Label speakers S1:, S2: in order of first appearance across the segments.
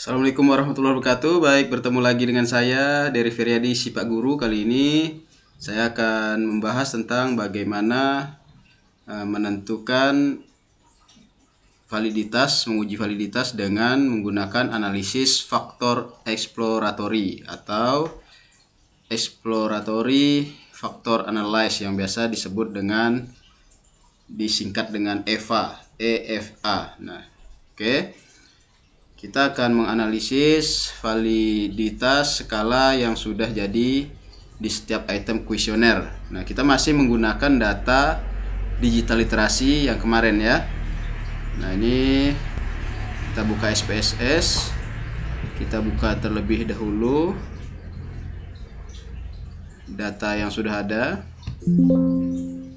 S1: Assalamualaikum warahmatullahi wabarakatuh. Baik, bertemu lagi dengan saya Dery Feryadi, si Pak Guru. Kali ini saya akan membahas tentang bagaimana menentukan validitas, menguji validitas dengan menggunakan analisis faktor exploratory atau exploratory factor analysis yang biasa disebut dengan disingkat dengan EFA. Nah, oke. Kita akan menganalisis validitas skala yang sudah jadi di setiap item kuesioner. Nah, kita masih menggunakan data digital literasi yang kemarin ya. Nah, ini kita buka SPSS. Kita buka terlebih dahulu data yang sudah ada.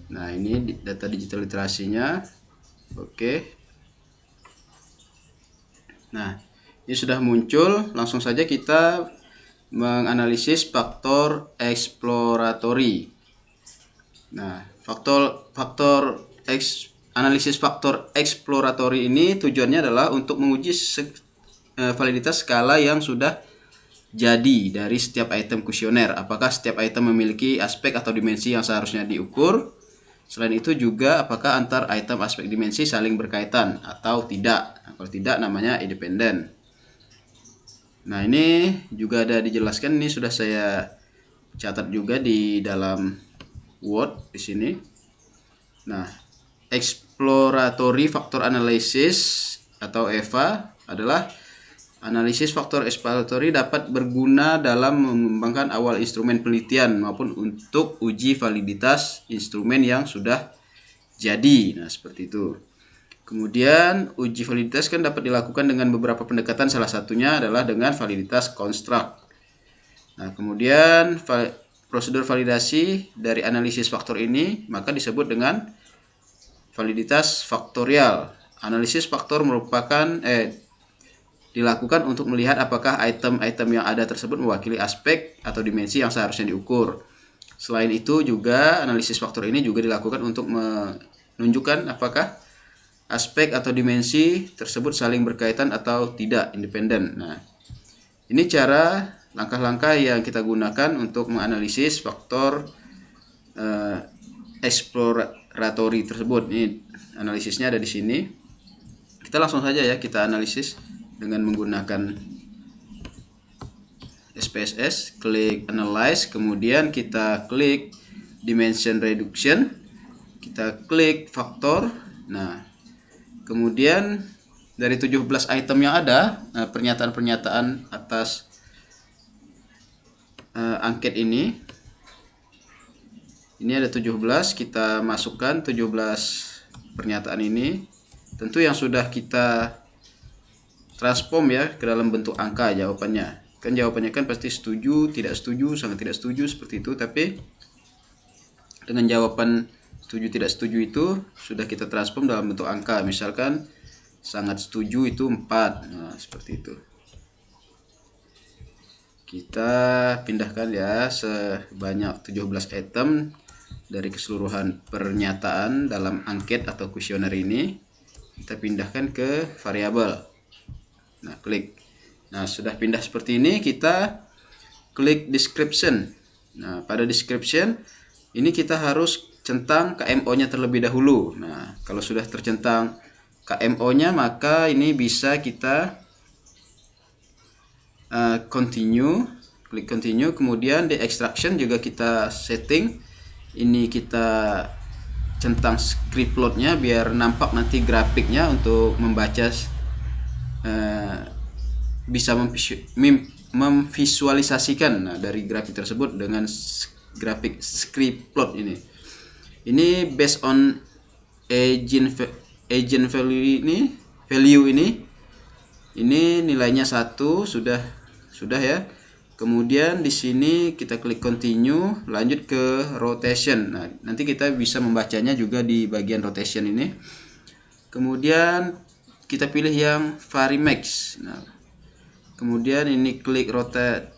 S1: Nah, ini data digital literasinya. Oke. Nah, ini sudah muncul. Langsung saja kita menganalisis faktor exploratory. Nah, analisis faktor exploratory ini tujuannya adalah untuk menguji validitas skala yang sudah jadi dari setiap item kuesioner. Apakah setiap item memiliki aspek atau dimensi yang seharusnya diukur? Selain itu juga apakah antar item aspek dimensi saling berkaitan atau tidak. Nah, kalau tidak namanya independen. Nah, ini juga ada dijelaskan, ini sudah saya catat juga di dalam Word di sini. Nah, exploratory factor analysis atau EFA adalah analisis faktor exploratory dapat berguna dalam mengembangkan awal instrumen penelitian maupun untuk uji validitas instrumen yang sudah jadi. Nah, seperti itu. Kemudian uji validitas kan dapat dilakukan dengan beberapa pendekatan, salah satunya adalah dengan validitas construct. Nah, kemudian prosedur validasi dari analisis faktor ini maka disebut dengan validitas faktorial. Analisis faktor dilakukan untuk melihat apakah item-item yang ada tersebut mewakili aspek atau dimensi yang seharusnya diukur. Selain itu juga analisis faktor ini juga dilakukan untuk menunjukkan apakah aspek atau dimensi tersebut saling berkaitan atau tidak independen. Nah, ini cara langkah-langkah yang kita gunakan untuk menganalisis faktor exploratory tersebut. Ini analisisnya ada di sini. Kita langsung saja ya kita analisis dengan menggunakan SPSS, klik analyze, kemudian kita klik dimension reduction, kita klik faktor. Nah, kemudian dari 17 item yang ada, pernyataan-pernyataan atas angket ini ada 17, kita masukkan 17 pernyataan ini. Tentu yang sudah kita transform ya ke dalam bentuk angka jawabannya. Kan jawabannya kan pasti setuju, tidak setuju, sangat tidak setuju seperti itu, tapi dengan jawaban setuju tidak setuju itu sudah kita transform dalam bentuk angka. Misalkan sangat setuju itu 4. Nah, seperti itu. Kita pindahkan ya sebanyak 17 item dari keseluruhan pernyataan dalam angket atau kuesioner ini. Kita pindahkan ke variabel. Nah, klik. Nah, sudah pindah seperti ini, kita klik description. Nah, pada description ini kita harus centang KMO-nya terlebih dahulu. Nah, kalau sudah tercentang KMO-nya maka ini bisa kita continue, klik continue. Kemudian di extraction juga kita setting. Ini kita centang script load-nya biar nampak nanti grafiknya untuk membaca, bisa memvisualisasikan dari grafik tersebut dengan grafik script plot ini. Ini based on agent value ini nilainya 1 sudah ya. Kemudian di sini kita klik continue, lanjut ke rotation. Nah, nanti kita bisa membacanya juga di bagian rotation ini. Kemudian kita pilih yang Varimax. Nah, kemudian ini klik rotate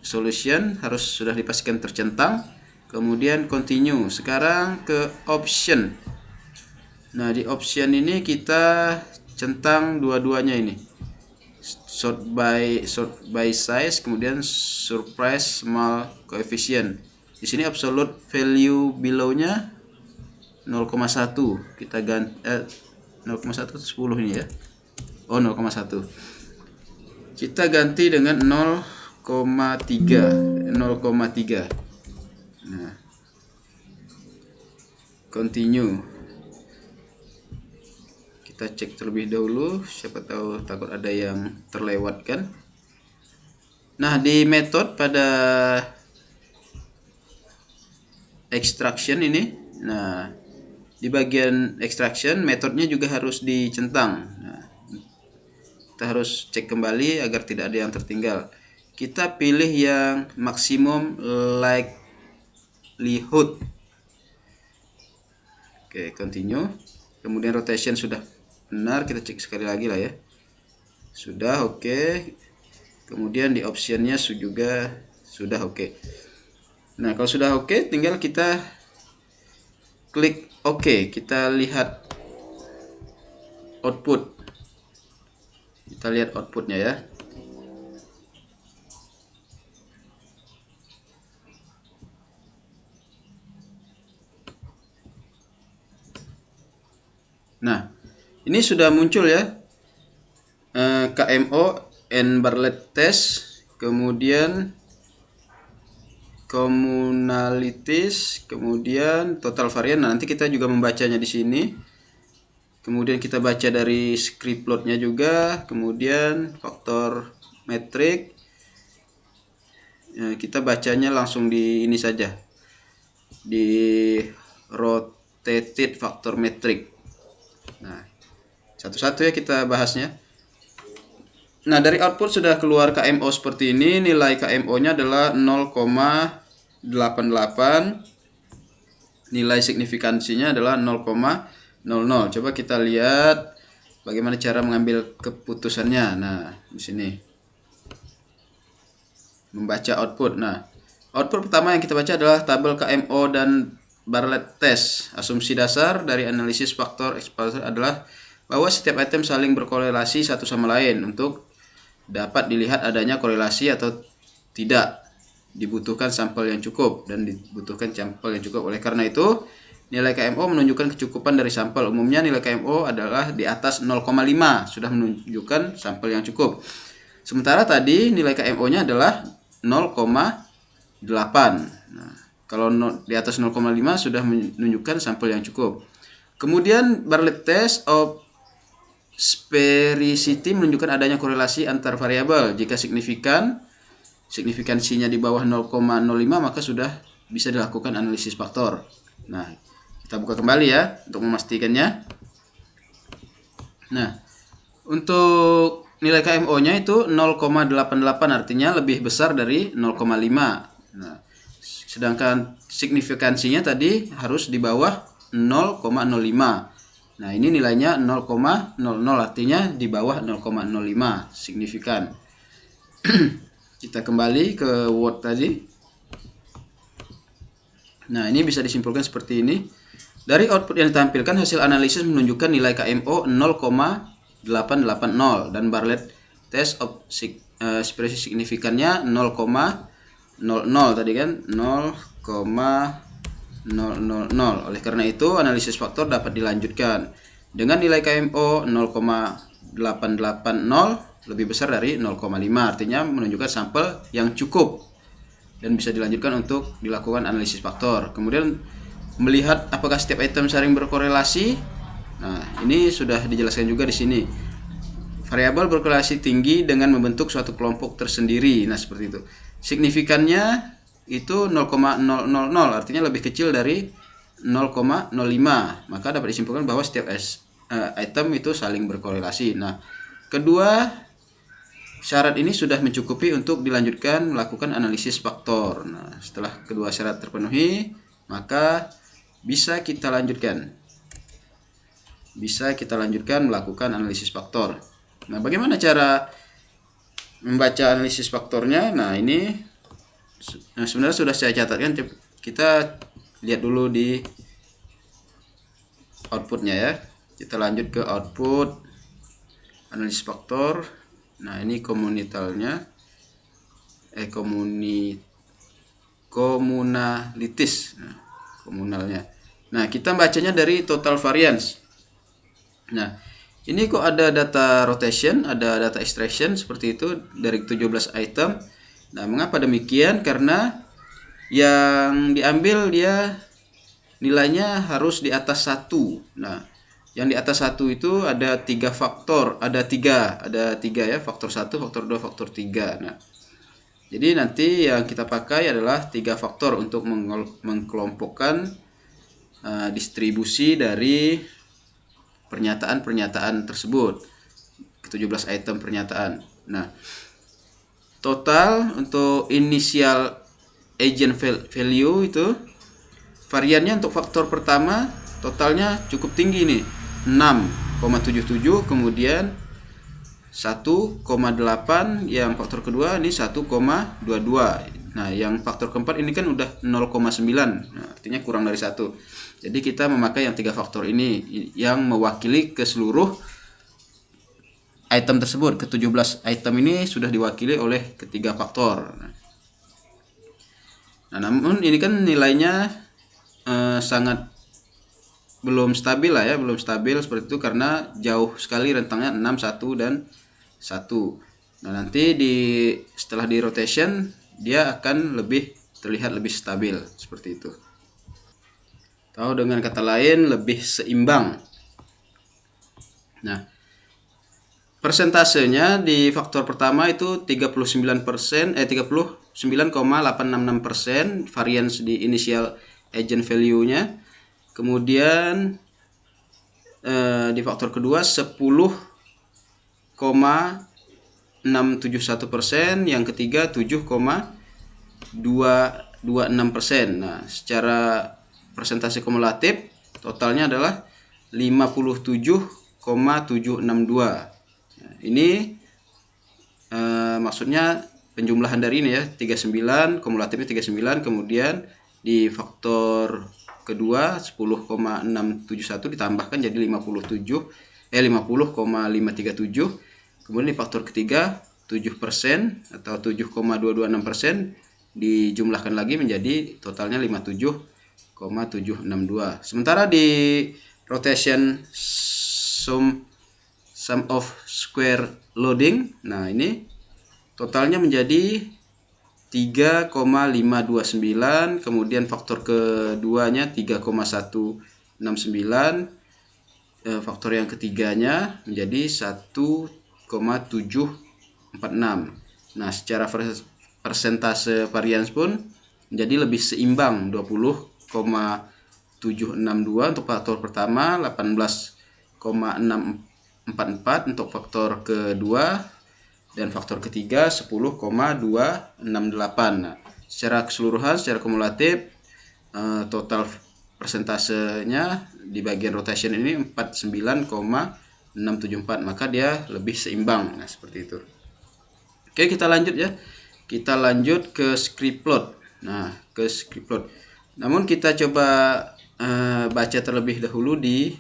S1: solution, harus sudah dipastikan tercentang. Kemudian continue. Sekarang ke option. Nah, di option ini kita centang dua-duanya ini. sort by size, kemudian surprise small coefficient. Di sini absolute value below-nya 0,1. Kita ganti 0,1 10 ini ya. Oh, 0,1. Kita ganti dengan 0,3. Nah, continue. Kita cek terlebih dahulu, siapa tahu takut ada yang terlewatkan. Nah, di metode pada extraction ini, nah di bagian extraction metodenya juga harus dicentang. Nah, kita harus cek kembali agar tidak ada yang tertinggal. Kita pilih yang maksimum likelihood. Oke, continue. Kemudian rotation sudah benar, kita cek sekali lagi lah ya. Sudah oke. Kemudian di optionnya juga sudah oke. Nah, kalau sudah oke, tinggal kita klik oke. Kita lihat output. Kita lihat outputnya ya. Nah, ini sudah muncul ya, KMO and Bartlett test, kemudian communalities, kemudian total varian. Nah, nanti kita juga membacanya di sini. Kemudian kita baca dari script plotnya juga, kemudian faktor metrik. Kita bacanya langsung di ini saja, di rotated faktor metrik. Nah, satu-satu ya kita bahasnya. Nah, dari output sudah keluar KMO seperti ini. Nilai KMO-nya adalah 0,88. Nilai signifikansinya adalah 0,00. Coba kita lihat bagaimana cara mengambil keputusannya. Nah, di sini membaca output. Nah, output pertama yang kita baca adalah tabel KMO dan Bartlett test. Asumsi dasar dari analisis faktor eksplorasi adalah bahwa setiap item saling berkorelasi satu sama lain. Untuk dapat dilihat adanya korelasi atau tidak, dibutuhkan sampel yang cukup, dan dibutuhkan sampel yang cukup. Oleh karena itu, nilai KMO menunjukkan kecukupan dari sampel. Umumnya nilai KMO adalah di atas 0,5, sudah menunjukkan sampel yang cukup. Sementara tadi nilai KMO-nya adalah 0,8. Nah, kalau di atas 0,5 sudah menunjukkan sampel yang cukup. Kemudian Bartlett test of sphericity menunjukkan adanya korelasi antar variabel. Jika signifikansinya di bawah 0,05 maka sudah bisa dilakukan analisis faktor. Nah, kita buka kembali ya untuk memastikannya. Nah, untuk nilai KMO-nya itu 0,88, artinya lebih besar dari 0,5. Nah, sedangkan signifikansinya tadi harus di bawah 0,05. Nah, ini nilainya 0,00, artinya di bawah 0,05 signifikan. Kita kembali ke Word tadi. Nah, ini bisa disimpulkan seperti ini. Dari output yang ditampilkan, hasil analisis menunjukkan nilai KMO 0,880 dan Bartlett test of ekspresi signifikannya 0,00 tadi kan, 0,000. Oleh karena itu, analisis faktor dapat dilanjutkan dengan nilai KMO 0,880 lebih besar dari 0,5, artinya menunjukkan sampel yang cukup dan bisa dilanjutkan untuk dilakukan analisis faktor. Kemudian melihat apakah setiap item saling berkorelasi. Nah, ini sudah dijelaskan juga di sini. Variabel berkorelasi tinggi dengan membentuk suatu kelompok tersendiri. Nah, seperti itu. Signifikannya itu 0,000, artinya lebih kecil dari 0,05. Maka dapat disimpulkan bahwa setiap item itu saling berkorelasi. Nah, kedua syarat ini sudah mencukupi untuk dilanjutkan melakukan analisis faktor. Nah, setelah kedua syarat terpenuhi, maka bisa kita lanjutkan melakukan analisis faktor. Nah, bagaimana cara membaca analisis faktornya? Nah, ini sebenarnya sudah saya catatkan. Kita lihat dulu di outputnya ya. Kita lanjut ke output analisis faktor. Nah, ini komunitalnya komunalitis. Nah, komunalnya. Nah, kita bacanya dari total variance. Nah, ini kok ada data rotation, ada data extraction seperti itu dari 17 item. Nah, mengapa demikian? Karena yang diambil dia nilainya harus di atas 1. Nah, yang di atas 1 itu ada 3 faktor, ada tiga ya, faktor 1, faktor 2, faktor 3. Nah, jadi nanti yang kita pakai adalah 3 faktor untuk mengkelompokkan distribusi dari pernyataan-pernyataan tersebut, 17 item pernyataan. Nah, total untuk initial agent value itu variannya untuk faktor pertama totalnya cukup tinggi nih, 6,77, kemudian 1,8, yang faktor kedua ini 1,22. Nah, yang faktor keempat ini kan udah 0,9. Nah, artinya kurang dari 1. Jadi kita memakai yang 3 faktor ini yang mewakili ke seluruh item tersebut. Ke 17 item ini sudah diwakili oleh ketiga faktor. Nah, namun ini kan nilainya sangat belum stabil lah ya, belum stabil seperti itu karena jauh sekali rentangnya 6, 1 dan 1. Nah, nanti setelah di rotation dia akan terlihat lebih stabil seperti itu. Atau dengan kata lain lebih seimbang. Nah, persentasenya di faktor pertama itu 39,866% variance di initial agent value-nya. Kemudian di faktor kedua 10,671%, yang ketiga 7,226%. Nah, secara persentase kumulatif totalnya adalah 57,762. Nah, ini maksudnya penjumlahan dari ini ya, 39, kumulatifnya 39, kemudian di faktor kedua 10,671 ditambahkan jadi 50,537. Kemudian di faktor ketiga 7% atau 7,226% dijumlahkan lagi menjadi totalnya 57,762. Sementara di rotation sum of square loading, nah ini totalnya menjadi 3,529, kemudian faktor keduanya 3,169, faktor yang ketiganya menjadi 1,746. Nah, secara persentase variance pun menjadi lebih seimbang, 20,762 untuk faktor pertama, 18,644 untuk faktor kedua, dan faktor ketiga 10,268. Nah, secara keseluruhan, secara kumulatif total persentasenya di bagian rotation ini 49,674, maka dia lebih seimbang. Nah, seperti itu. Oke, kita lanjut ya. Kita lanjut ke script plot. Nah, ke script plot. Namun kita coba baca terlebih dahulu di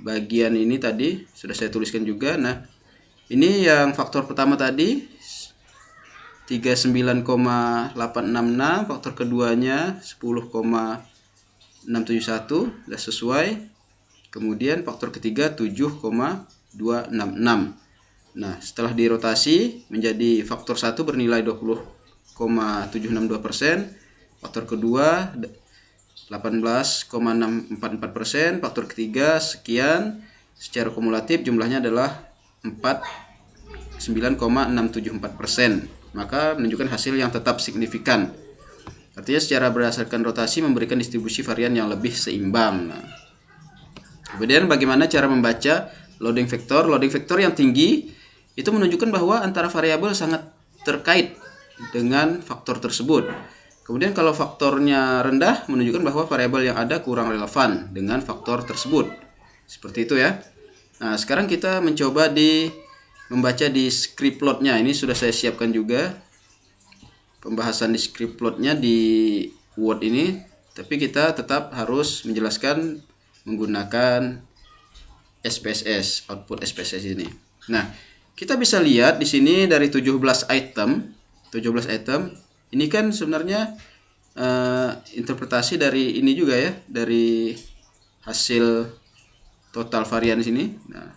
S1: bagian ini tadi sudah saya tuliskan juga. Nah, ini yang faktor pertama tadi 39,866, faktor keduanya 10,671, sudah sesuai. Kemudian faktor ketiga 7,266. Nah, setelah dirotasi menjadi faktor 1 bernilai 20,762%, faktor kedua 18,644%, faktor ketiga sekian. Secara kumulatif jumlahnya adalah 9,674%, maka menunjukkan hasil yang tetap signifikan. Artinya secara berdasarkan rotasi memberikan distribusi varian yang lebih seimbang. Nah, kemudian bagaimana cara membaca loading vector? Loading vector yang tinggi itu menunjukkan bahwa antara variabel sangat terkait dengan faktor tersebut. Kemudian kalau faktornya rendah menunjukkan bahwa variabel yang ada kurang relevan dengan faktor tersebut. Seperti itu ya. Nah, sekarang kita mencoba membaca di script plotnya. Ini sudah saya siapkan juga pembahasan di script plotnya di Word ini, tapi kita tetap harus menjelaskan menggunakan SPSS, output SPSS ini. Nah, kita bisa lihat di sini dari 17 item, ini kan sebenarnya interpretasi dari ini juga ya, dari hasil total varian sini. Nah,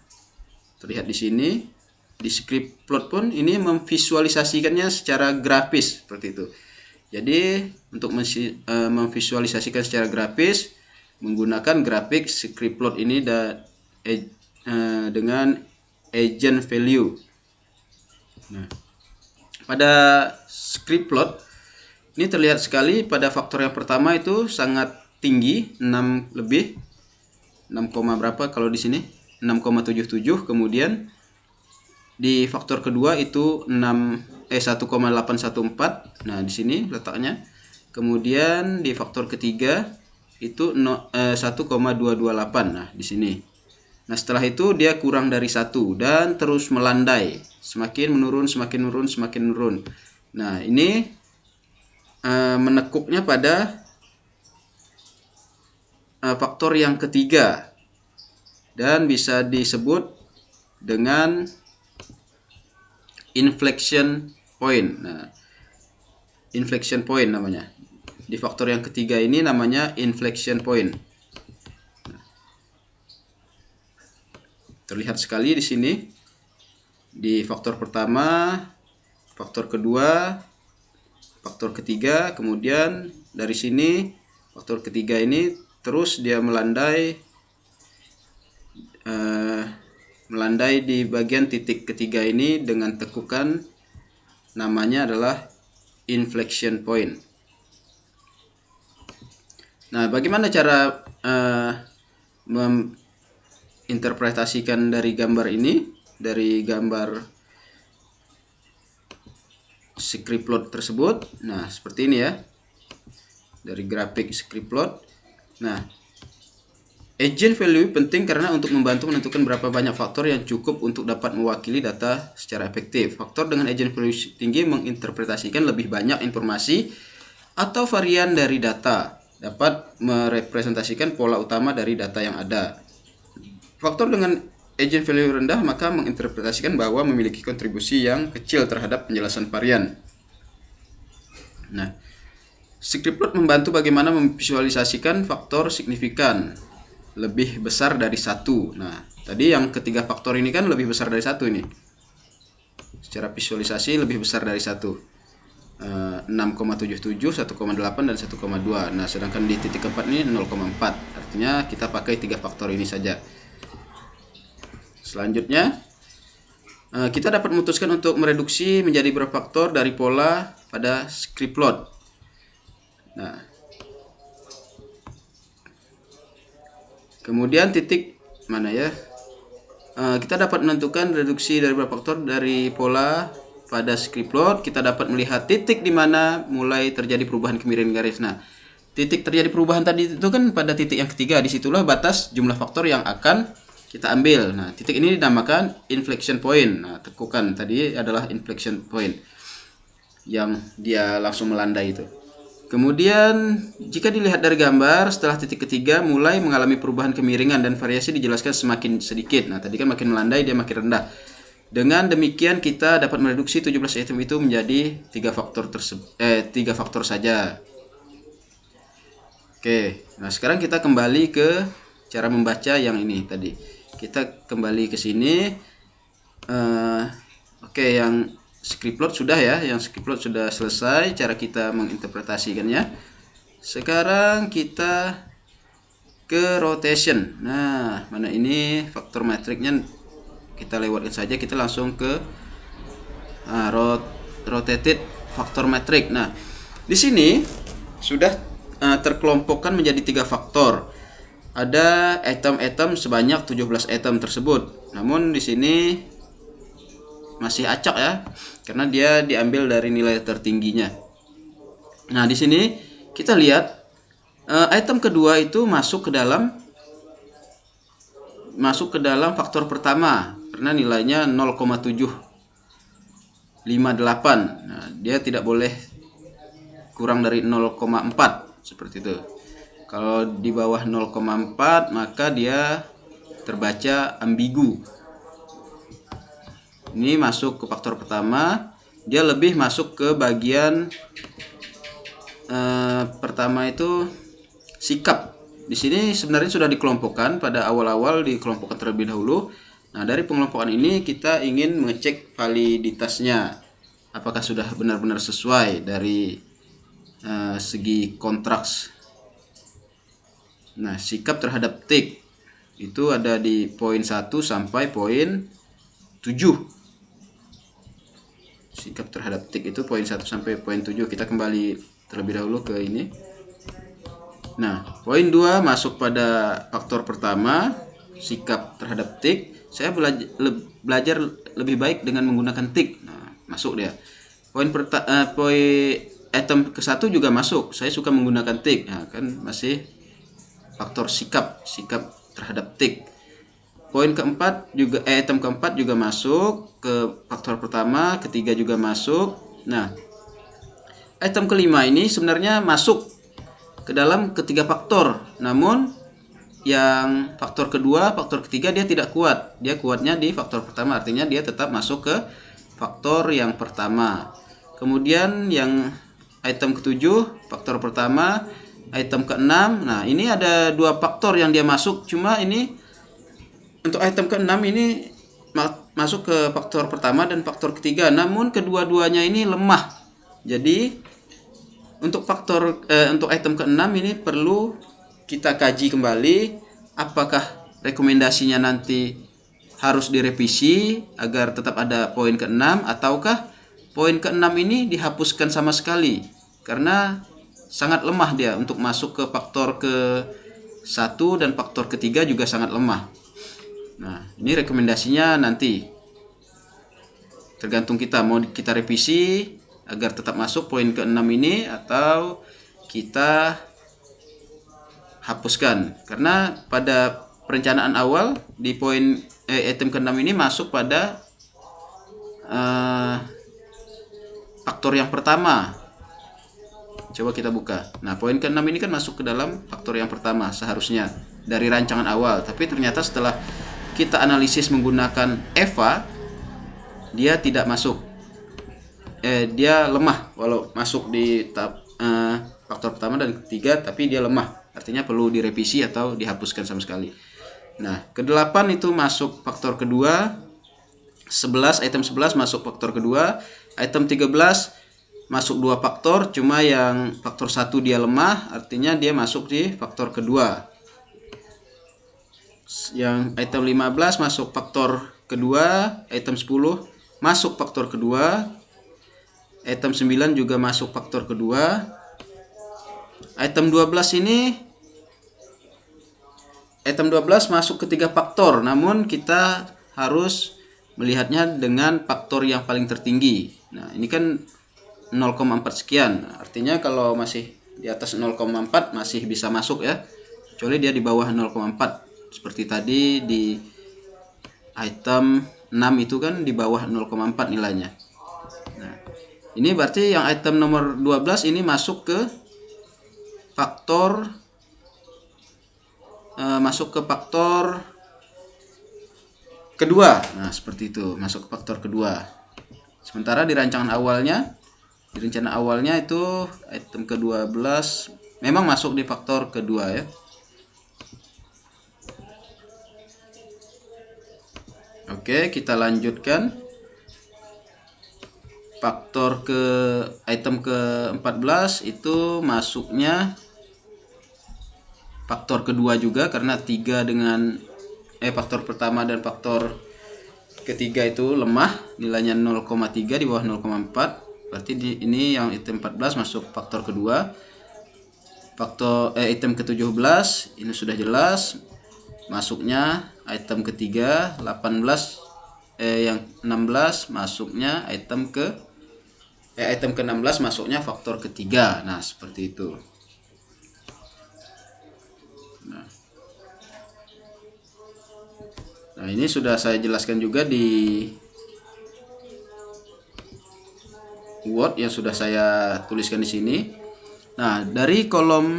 S1: terlihat di sini di script plot pun ini memvisualisasikannya secara grafis seperti itu. Jadi untuk memvisualisasikan secara grafis menggunakan grafik script plot ini dengan agent value. Nah, pada script plot ini terlihat sekali pada faktor yang pertama itu sangat tinggi, 6 lebih, 6, berapa kalau di sini 6,77. Kemudian di faktor kedua itu 1,814. Nah, di sini letaknya. Kemudian di faktor ketiga itu 1,228. Nah, di sini. Nah, setelah itu dia kurang dari 1 dan terus melandai, semakin menurun, semakin menurun, semakin menurun. Nah, ini menekuknya pada faktor yang ketiga dan bisa disebut dengan inflection point. Nah, inflection point namanya. Di faktor yang ketiga ini namanya inflection point. Nah, terlihat sekali di sini. Di faktor pertama, faktor kedua, faktor ketiga, kemudian dari sini faktor ketiga ini terus dia melandai di bagian titik ketiga ini dengan tekukan, namanya adalah inflection point. Nah, bagaimana cara menginterpretasikan dari gambar ini, dari gambar script plot tersebut? Nah, seperti ini ya, dari grafik script plot. Nah, agent value penting karena untuk membantu menentukan berapa banyak faktor yang cukup untuk dapat mewakili data secara efektif. Faktor dengan agent value tinggi menginterpretasikan lebih banyak informasi atau varian dari data, dapat merepresentasikan pola utama dari data yang ada. Faktor dengan agent value rendah maka menginterpretasikan bahwa memiliki kontribusi yang kecil terhadap penjelasan varian. Nah, script plot membantu bagaimana memvisualisasikan faktor signifikan lebih besar dari 1. Nah, tadi yang ketiga faktor ini kan lebih besar dari 1 ini. Secara visualisasi lebih besar dari 1. 6,77, 1,8 dan 1,2. Nah, sedangkan di titik keempat ini 0,4. Artinya kita pakai 3 faktor ini saja. Selanjutnya, kita dapat memutuskan untuk mereduksi menjadi berapa faktor dari pola pada script plot. Nah, kemudian titik mana ya? Kita dapat menentukan reduksi dari berapa faktor dari pola pada script plot. Kita dapat melihat titik di mana mulai terjadi perubahan kemiringan garis. Nah, titik terjadi perubahan tadi itu kan pada titik yang ketiga. Disitulah batas jumlah faktor yang akan kita ambil. Nah, titik ini dinamakan inflection point. Nah, tekukan tadi adalah inflection point yang dia langsung melandai itu. Kemudian jika dilihat dari gambar, setelah titik ketiga mulai mengalami perubahan kemiringan dan variasi dijelaskan semakin sedikit. Nah, tadi kan makin melandai, dia makin rendah. Dengan demikian kita dapat mereduksi 17 item itu menjadi 3 faktor saja. Oke, nah sekarang kita kembali ke cara membaca yang ini tadi. Kita kembali ke sini. Oke, yang script plot sudah ya, yang script plot sudah selesai cara kita menginterpretasikannya. Sekarang kita ke rotation. Nah, mana ini faktor matriknya kita lewatkan saja, kita langsung ke rotated faktor matrix. Nah, di sini sudah terkelompokkan menjadi 3 faktor. Ada item-item sebanyak 17 item tersebut. Namun di sini masih acak ya, karena dia diambil dari nilai tertingginya. Nah, di sini kita lihat item kedua itu masuk ke dalam faktor pertama karena nilainya 0,758. Nah, dia tidak boleh kurang dari 0,4 seperti itu. Kalau di bawah 0,4 maka dia terbaca ambigu. Ini masuk ke faktor pertama, dia lebih masuk ke bagian pertama itu sikap. Di sini sebenarnya sudah dikelompokkan pada awal-awal, dikelompokkan terlebih dahulu. Nah, dari pengelompokan ini kita ingin mengecek validitasnya, apakah sudah benar-benar sesuai dari segi kontraks. Nah, sikap terhadap tik itu ada di poin 1 sampai poin 7. Sikap terhadap tik itu poin 1 sampai poin 7. Kita kembali terlebih dahulu ke ini. Nah, poin 2 masuk pada faktor pertama, sikap terhadap tik. Saya belajar lebih baik dengan menggunakan tik. Nah, masuk dia. Poin item ke-1 juga masuk. Saya suka menggunakan tik. Nah, kan masih faktor sikap terhadap tik. Poin keempat juga item keempat juga masuk ke faktor pertama, ketiga juga masuk. Nah, item kelima ini sebenarnya masuk ke dalam ketiga faktor, namun yang faktor kedua, faktor ketiga dia tidak kuat. Dia kuatnya di faktor pertama, artinya dia tetap masuk ke faktor yang pertama. Kemudian yang item ketujuh, faktor pertama, item keenam. Nah, ini ada dua faktor yang dia masuk, cuma ini untuk item keenam ini masuk ke faktor pertama dan faktor ketiga, namun kedua-duanya ini lemah. Jadi untuk untuk item keenam ini perlu kita kaji kembali, apakah rekomendasinya nanti harus direvisi agar tetap ada poin keenam, ataukah poin keenam ini dihapuskan sama sekali karena sangat lemah dia untuk masuk ke faktor ke-1 dan faktor ketiga juga sangat lemah. Nah, ini rekomendasinya nanti tergantung kita, mau kita revisi agar tetap masuk poin ke-6 ini atau kita hapuskan. Karena pada perencanaan awal di poin item ke-6 ini masuk pada faktor yang pertama. Coba kita buka. Nah, poin ke-6 ini kan masuk ke dalam faktor yang pertama seharusnya dari rancangan awal, tapi ternyata setelah kita analisis menggunakan EVA, dia tidak masuk. Dia lemah walau masuk di faktor pertama dan ketiga, tapi dia lemah. Artinya perlu direvisi atau dihapuskan sama sekali. Nah, ke-8 itu masuk faktor kedua. 11, item 11 masuk faktor kedua. Item 13 masuk dua faktor, cuma yang faktor 1 dia lemah, artinya dia masuk di faktor kedua. Yang item 15 masuk faktor kedua, item 10 masuk faktor kedua, item 9 juga masuk faktor kedua. Item 12 ini, item 12 masuk ketiga faktor, namun kita harus melihatnya dengan faktor yang paling tertinggi. Nah, ini kan 0,4 sekian, artinya kalau masih di atas 0,4 masih bisa masuk ya, kecuali dia di bawah 0,4 seperti tadi di item 6 itu kan di bawah 0,4 nilainya. Nah, ini berarti yang item nomor 12 ini masuk ke faktor kedua. Nah, seperti itu, masuk ke faktor kedua. Sementara di rencana awalnya itu item ke-12 memang masuk di faktor kedua ya. Oke, kita lanjutkan. Faktor ke item ke-14 itu masuknya faktor kedua juga, karena faktor pertama dan faktor ketiga itu lemah, nilainya 0,3 di bawah 0,4. Berarti ini yang item 14 masuk faktor kedua. Faktor item ke-17 ini sudah jelas masuknya item ketiga. 18 yang 16 masuknya item ke-16 masuknya faktor ketiga. Nah, seperti itu. Nah, ini sudah saya jelaskan juga di Word yang sudah saya tuliskan di sini. Nah, dari kolom,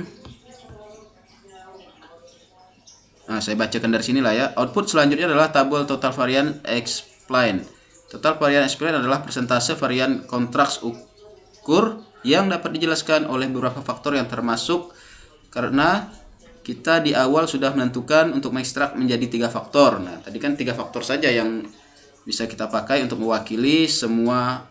S1: saya bacakan dari sini lah ya. Output selanjutnya adalah tabel total varian explain. Total varian eksploit adalah persentase varian kontraks ukur yang dapat dijelaskan oleh beberapa faktor yang termasuk karena kita di awal sudah menentukan untuk mengekstrak menjadi 3 faktor. Nah, tadi kan 3 faktor saja yang bisa kita pakai untuk mewakili semua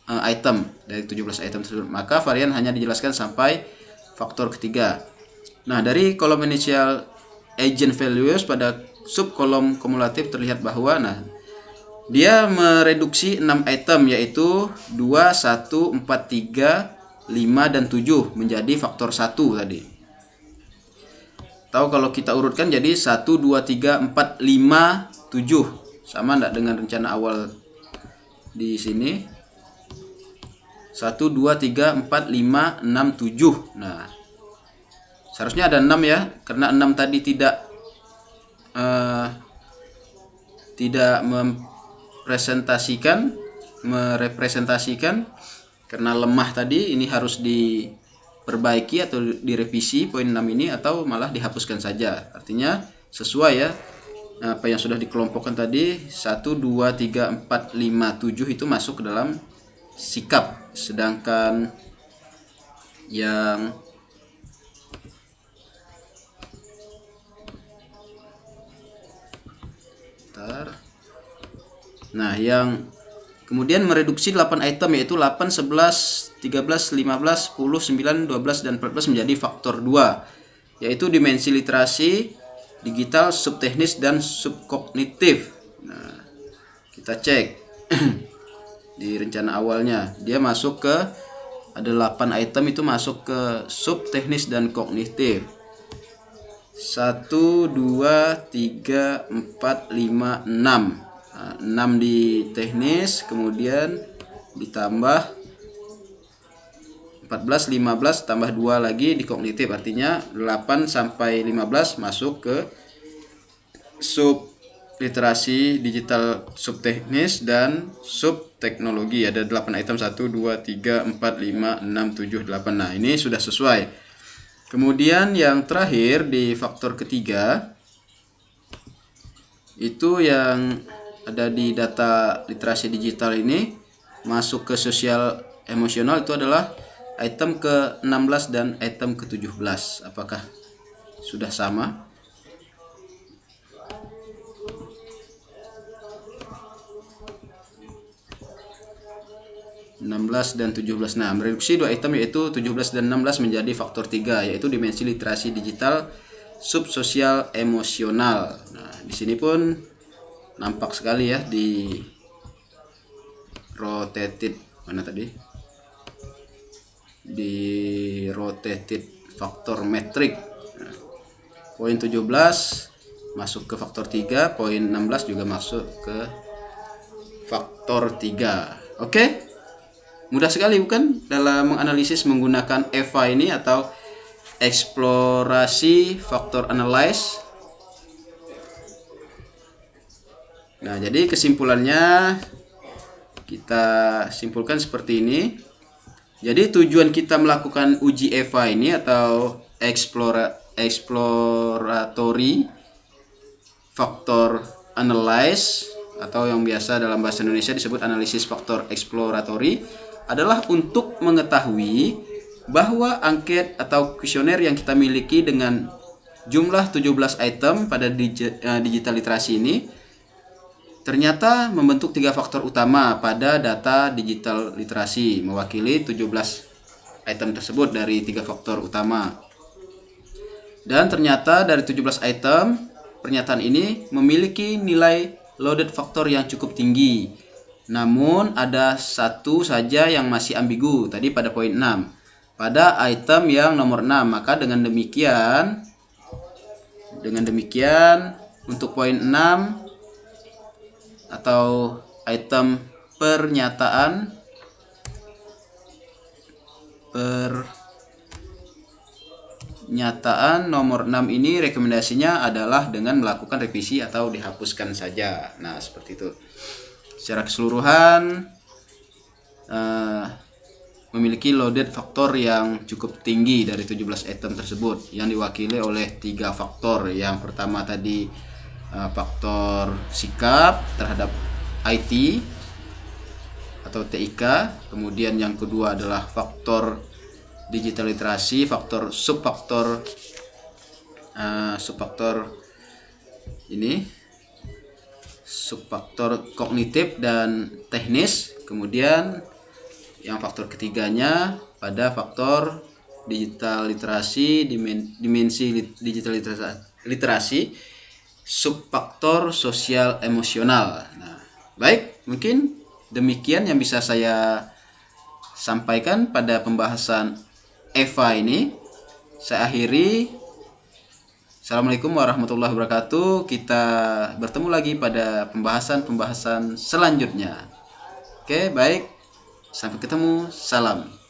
S1: item dari 17 item tersebut. Maka varian hanya dijelaskan sampai faktor ketiga. Nah, dari kolom initial agent values pada subkolom kumulatif terlihat bahwa dia mereduksi 6 item yaitu 2, 1, 4, 3, 5 dan 7 menjadi faktor 1 tadi. Tahu kalau kita urutkan jadi 1, 2, 3, 4, 5, 7. Sama enggak dengan rencana awal di sini? 1, 2, 3, 4, 5, 6, 7. Nah, seharusnya ada 6 ya, karena 6 tadi tidak merepresentasikan karena lemah tadi. Ini harus diperbaiki atau direvisi poin 6 ini, atau malah dihapuskan saja. Artinya sesuai ya apa yang sudah dikelompokkan tadi. 1, 2, 3, 4, 5, 7 itu masuk ke dalam sikap, sedangkan yang yang kemudian mereduksi 8 item yaitu 8, 11, 13, 15, 10, 9, 12 dan 14 menjadi faktor 2, yaitu dimensi literasi, digital, subteknis dan subkognitif. Nah, kita cek di rencana awalnya dia masuk ke ada 8 item itu masuk ke subteknis dan kognitif. 1, 2, 3, 4, 5, 6. 6 di teknis, kemudian ditambah 14, 15 tambah 2 lagi di kognitif. Artinya 8 sampai 15 masuk ke sub literasi, digital, subteknis dan subteknologi. Ada 8 item, 1, 2, 3, 4, 5, 6, 7, 8. Nah, ini sudah sesuai. Kemudian yang terakhir di faktor ketiga itu yang ada di data literasi digital ini masuk ke sosial emosional, itu adalah item ke-16 dan item ke-17. Apakah sudah sama? dan 17. Nah, mereduksi 2 item yaitu 17 dan 16 menjadi faktor 3 yaitu dimensi literasi digital subsosial emosional. Nah, di sini pun nampak sekali ya di rotated mana tadi? Di rotated faktor metrik. Nah, poin 17 masuk ke faktor 3, poin 16 juga masuk ke faktor 3. Oke? Mudah sekali bukan dalam menganalisis menggunakan EVA ini atau eksplorasi faktor analyze. Nah, jadi kesimpulannya kita simpulkan seperti ini. Jadi tujuan kita melakukan uji EVA ini atau exploratory factor analyze atau yang biasa dalam bahasa Indonesia disebut analisis faktor eksploratory adalah untuk mengetahui bahwa angket atau kuesioner yang kita miliki dengan jumlah 17 item pada digital literasi ini ternyata membentuk 3 faktor utama pada data digital literasi, mewakili 17 item tersebut dari 3 faktor utama. Dan ternyata dari 17 item, pernyataan ini memiliki nilai loaded faktor yang cukup tinggi. Namun ada satu saja yang masih ambigu tadi pada poin 6. Pada item yang nomor 6, maka dengan demikian untuk poin 6 atau item pernyataan nomor 6 ini rekomendasinya adalah dengan melakukan revisi atau dihapuskan saja. Nah, seperti itu. Secara keseluruhan memiliki loaded faktor yang cukup tinggi dari 17 item tersebut yang diwakili oleh 3 faktor. Yang pertama tadi faktor sikap terhadap IT atau TIK. Kemudian yang kedua adalah faktor digital literasi, subfaktor ini subfaktor kognitif dan teknis. Kemudian yang faktor ketiganya pada faktor digital literasi, dimensi digital literasi, subfaktor sosial emosional. Nah, baik, mungkin demikian yang bisa saya sampaikan pada pembahasan EVA ini. Saya akhiri. Assalamualaikum warahmatullahi wabarakatuh. Kita bertemu lagi pada pembahasan selanjutnya. Oke, baik. Sampai ketemu. Salam.